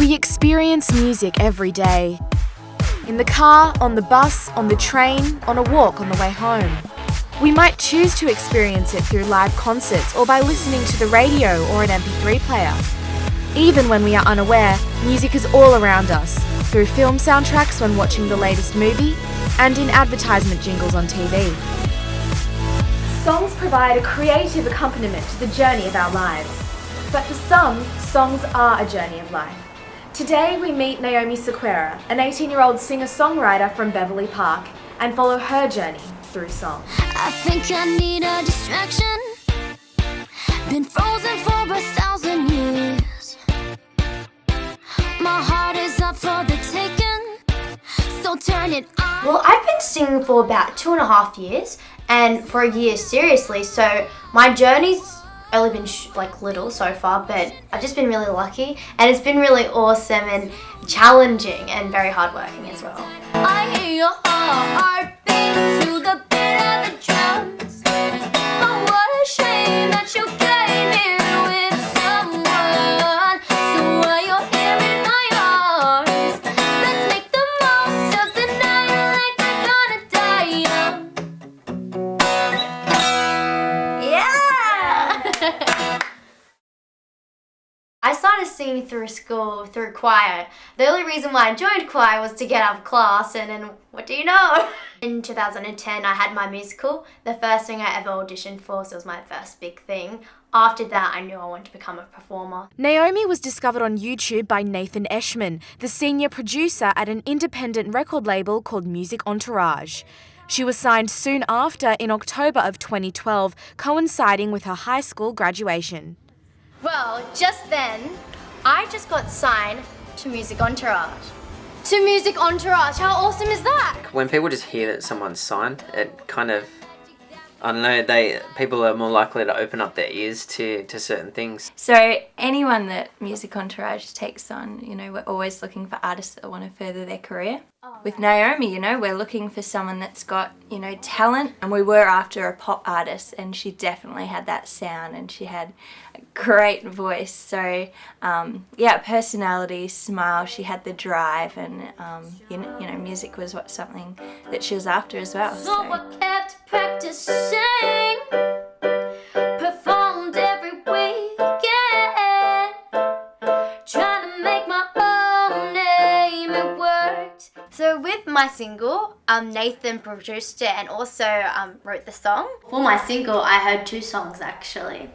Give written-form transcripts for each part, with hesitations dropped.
We experience music every day. In the car, on the bus, on the train, on a walk on the way home. We might choose to experience it through live concerts or by listening to the radio or an MP3 player. Even when we are unaware, music is all around us, through film soundtracks when watching the latest movie, and in advertisement jingles on TV. Songs provide a creative accompaniment to the journey of our lives. But for some, songs are a journey of life. Today we meet Naomi Sequeira, an 18-year-old singer-songwriter from Beverly Park, and follow her journey through song. I think I need a distraction. Been frozen for 1,000 years. My heart is up for the taking, so turn it on. Well, I've been singing for about 2.5 years, and for a year seriously, so my journey's only been little so far, but I've just been really lucky, and it's been really awesome and challenging and very hardworking as well. I hear your heart beat to the beat of the drums. Oh, what a shame that you came here with someone. So while you're here in my arms, let's make the most of the night like we're gonna die young. Yeah! I started singing through school, through choir. The only reason why I joined choir was to get out of class, and then what do you know? In 2010, I had my musical, the first thing I ever auditioned for, so it was my first big thing. After that, I knew I wanted to become a performer. Naomi was discovered on YouTube by Nathan Eshman, the senior producer at an independent record label called Music Entourage. She was signed soon after in October of 2012, coinciding with her high school graduation. Well, just then, I just got signed to Music Entourage. To Music Entourage, how awesome is that? When people just hear that someone's signed, it kind of, I don't know, people are more likely to open up their ears to certain things. So anyone that Music Entourage takes on, we're always looking for artists that want to further their career. With Naomi, we're looking for someone that's got, talent, and we were after a pop artist, and she definitely had that sound, and she had a great voice. So, personality, smile, she had the drive, and, music was something that she was after as well. So I kept practicing, performed every weekend, trying to make my own name, it worked. So with my single, Nathan produced it and also wrote the song. For my single, I heard 2 songs actually.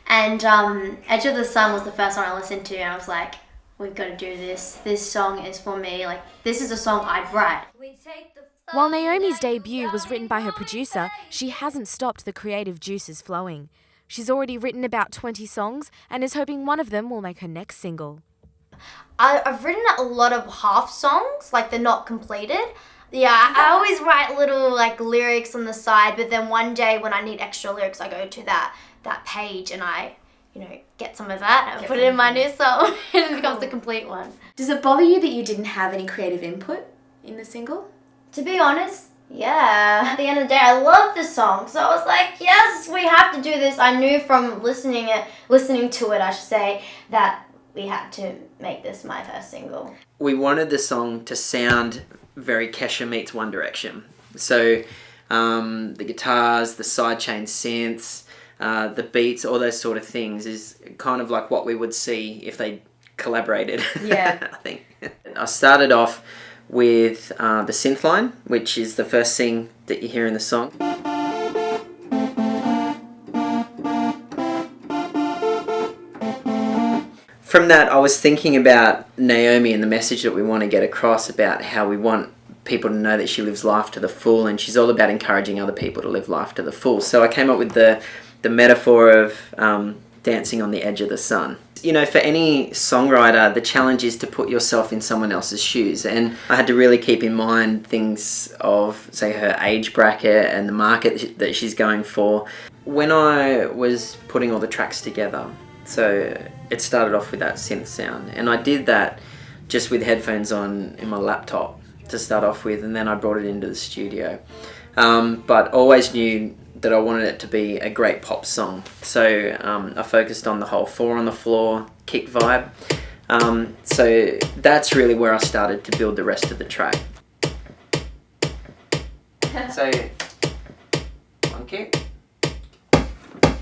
And Edge of the Sun was the first one I listened to, and I was like, we've got to do this. This song is for me. This is a song I'd write. While Naomi's debut was written by her producer, she hasn't stopped the creative juices flowing. She's already written about 20 songs and is hoping one of them will make her next single. I've written a lot of half songs, they're not completed. Yeah, I always write little lyrics on the side, but then one day when I need extra lyrics, I go to that page and I, get some of that and put it in my new song and it becomes the complete one. Does it bother you that you didn't have any creative input in the single? To be honest, yeah. At the end of the day, I love this song, so I was like, yes, we have to do this. I knew from listening to it, I should say, that we had to make this my first single. We wanted the song to sound very Kesha meets One Direction. So the guitars, the sidechain synths, the beats, all those sort of things is kind of like what we would see if they collaborated. Yeah. I think. I started off with the synth line, which is the first thing that you hear in the song. From that, I was thinking about Naomi and the message that we want to get across about how we want people to know that she lives life to the full, and she's all about encouraging other people to live life to the full. So I came up with the metaphor of dancing on the edge of the sun. For any songwriter, the challenge is to put yourself in someone else's shoes, and I had to really keep in mind things of, say, her age bracket and the market that she's going for. When I was putting all the tracks together, so it started off with that synth sound, and I did that just with headphones on in my laptop to start off with, and then I brought it into the studio. But always knew that I wanted it to be a great pop song. So I focused on the whole 4 on the floor kick vibe, So that's really where I started to build the rest of the track. So 1 kick,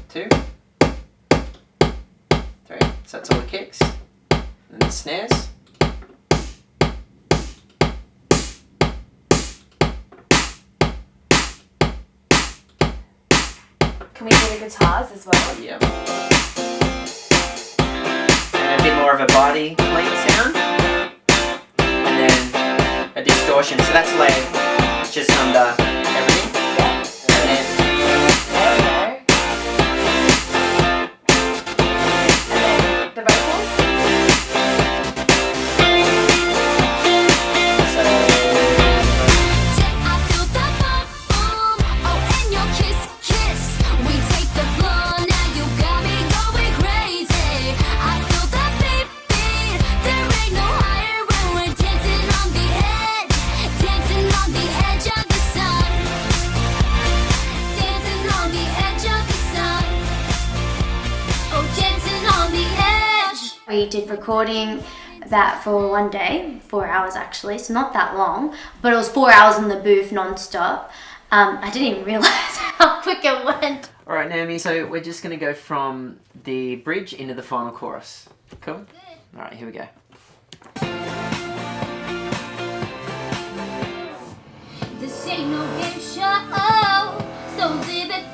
2, 3. So that's all the kicks, and the snares. Can we do the guitars as well? Yeah. And a bit more of a body clean sound. And then a distortion. So that's laid just under everything. Yeah. And then Okay. And then the vocals? I feel the boom, oh, and your kiss, kiss. We take the floor, now you got me going crazy. I feel the beat, beat. There ain't no higher when we're dancing on the edge of the sun. Dancing on the edge of the sun. Oh, dancing on the edge. We did recording that for one day, 4 hours actually, so not that long, but it was 4 hours in the booth non-stop. I didn't even realise how quick it went. Alright, Naomi, so we're just going to go from the bridge into the final chorus. Cool? Alright, here we go. This ain't no game show, so live it.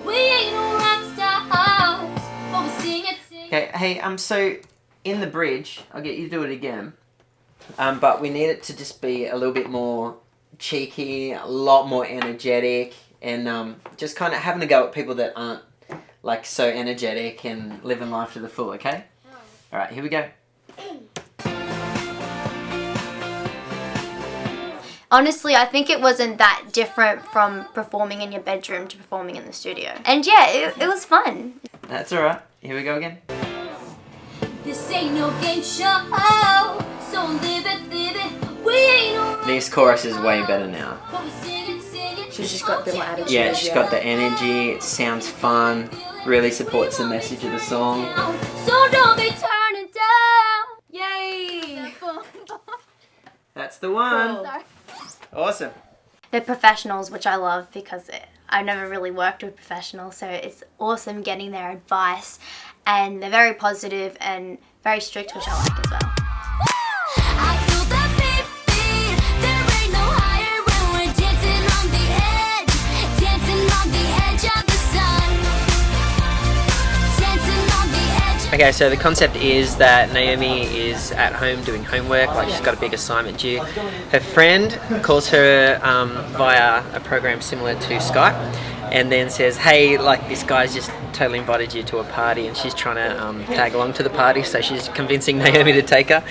We ain't no rock stars, but we sing it. Okay, hey, so in the bridge, I'll get you to do it again, but we need it to just be a little bit more cheeky, a lot more energetic, and just kind of having a go at people that aren't like so energetic and living life to the full, okay? Alright, here we go. Honestly, I think it wasn't that different from performing in your bedroom to performing in the studio. And yeah, it was fun. That's alright, here we go again. This ain't no game show, so live it. We ain't no rock This chorus is way better now. but we sing it. She's just got a bit more attitude. Yeah, she's got the energy, it sounds fun, really supports the message of the song. So don't be turning down. Yay! That's the one. Awesome. They're professionals, which I love because I've never really worked with professionals, so it's awesome getting their advice. And they're very positive and very strict, which I like as well. I feel the beat. There ain't no higher when we're dancing on the edge of the sun. Dancing on the edge. Okay, so the concept is that Naomi is at home doing homework, like she's got a big assignment due. Her friend calls her via a program similar to Skype, and then says, hey, like this guy's just totally invited you to a party, and she's trying to tag along to the party, so she's convincing Naomi to take her.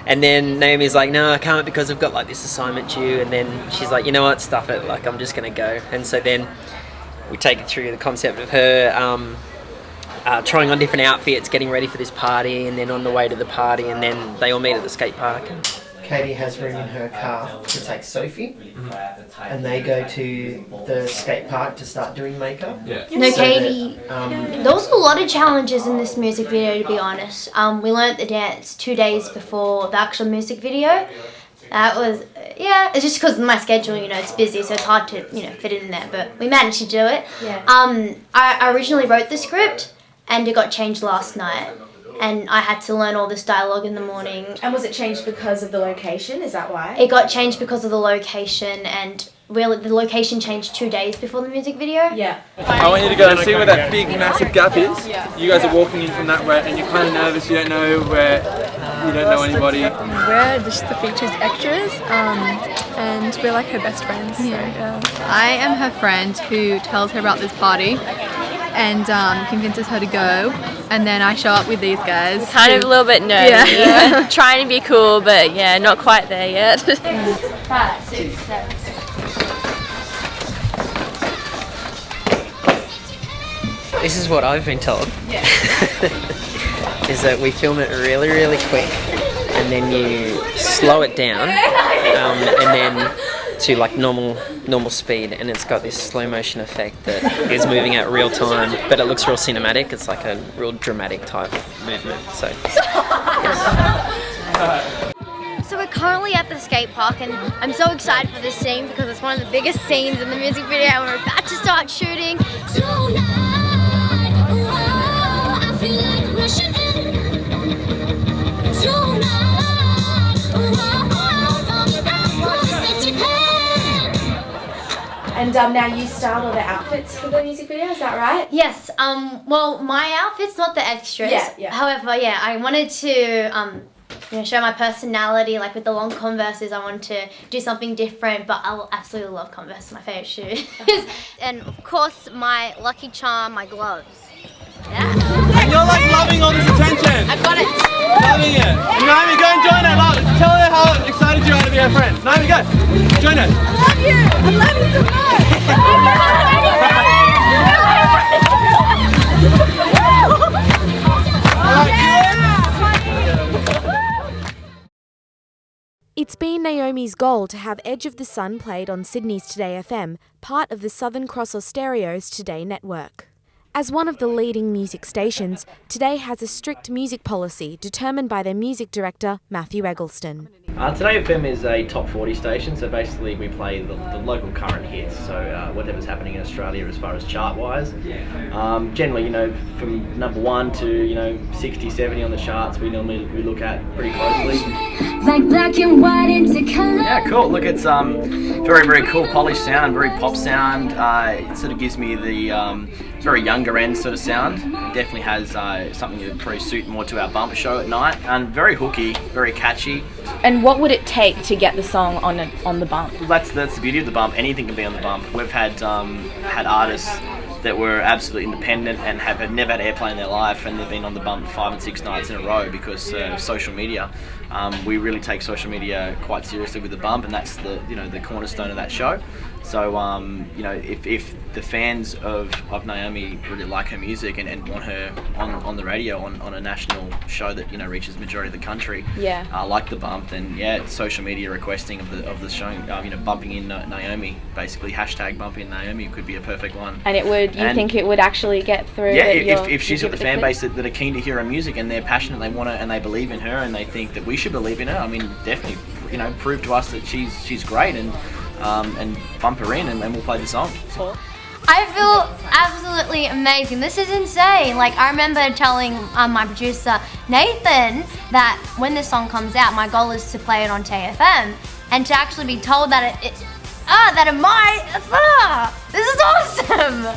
And then Naomi's like, no, I can't because I've got like this assignment due. And then she's like, you know what, stuff it, like I'm just gonna go. And so then we take it through the concept of her trying on different outfits, getting ready for this party, and then on the way to the party, and then they all meet at the skate park. Katie has room in her car to take Sophie, and they go to the skate park to start doing makeup. No, So Katie, that, there was a lot of challenges in this music video, to be honest. We learnt the dance 2 days before the actual music video. That was, yeah, it's just because of my schedule, you know, it's busy, so it's hard to, you know, fit it in there, but we managed to do it. Yeah. I originally wrote the script, and it got changed last night, and I had to learn all this dialogue in the morning. And was it changed because of the location? Is that why? It got changed because of the location, and really the location changed 2 days before the music video. Yeah. I want you to go and see where that big massive gap is. You guys are walking in from that way and you're kind of nervous, you don't know where, you don't know anybody. We're just the featured extras, and we're like her best friends. So, yeah. I am her friend who tells her about this party and convinces her to go, and then I show up with these guys. Kind of a little bit nerdy. Yeah. Trying to be cool, but yeah, not quite there yet. 5, 6, 7. This is what I've been told. Is that we film it really, really quick, and then you slow it down, and then to like normal speed, and it's got this slow motion effect that is moving at real time, but it looks real cinematic. It's like a real dramatic type movement. So So we're currently at the skate park and I'm so excited for this scene because it's one of the biggest scenes in the music video and we're about to start shooting. And now you styled all the outfits for the music video, is that right? Yes, well my outfit's not the extras. Yeah. However, yeah, I wanted to show my personality, like with the long Converses. I wanted to do something different, but I absolutely love Converse, my favourite shoes. And of course, my lucky charm, my gloves. Yeah. And you're like loving all this attention. I got it. Loving it. Naomi, go and join her. Tell her how excited you are to be her friend. Naomi, go. Join her. I love you. I love you so much. It's been Naomi's goal to have Edge of the Sun played on Sydney's Today FM, part of the Southern Cross Austereo's Today network. As one of the leading music stations, Today has a strict music policy determined by their music director, Matthew Eggleston. Today FM is a top 40 station, so basically we play the local current hits, so whatever's happening in Australia as far as chart-wise. Generally, from number 1 to 60, 70 on the charts, we look at pretty closely. Like black and white into color. Yeah, cool. Look, it's very, very cool, polished sound, very pop sound. It sort of gives me the very younger end sort of sound. It definitely has something that would probably suit more to our bump show at night, and very hooky, very catchy. And what would it take to get the song on the bump? That's the beauty of the bump. Anything can be on the bump. We've had artists that were absolutely independent and have never had airplay in their life, and they've been on the bump 5 and 6 nights in a row because social media. We really take social media quite seriously with the bump, and that's the cornerstone of that show. So if the fans of Naomi really like her music and want her on the radio on a national show that reaches the majority of the country, like the bump, then it's social media requesting of the show, bumping in Naomi, basically hashtag bumping in Naomi could be a perfect one. And you think it would actually get through? Yeah, if she's got the fan base that are keen to hear her music and they're passionate, they want to, and they believe in her, and they think that we should believe in her. I mean, definitely, prove to us that she's great, and bump her in, and we'll play the song. I feel absolutely amazing. This is insane. Like, I remember telling my producer, Nathan, that when this song comes out, my goal is to play it on TFM, and to actually be told that it might, this is awesome!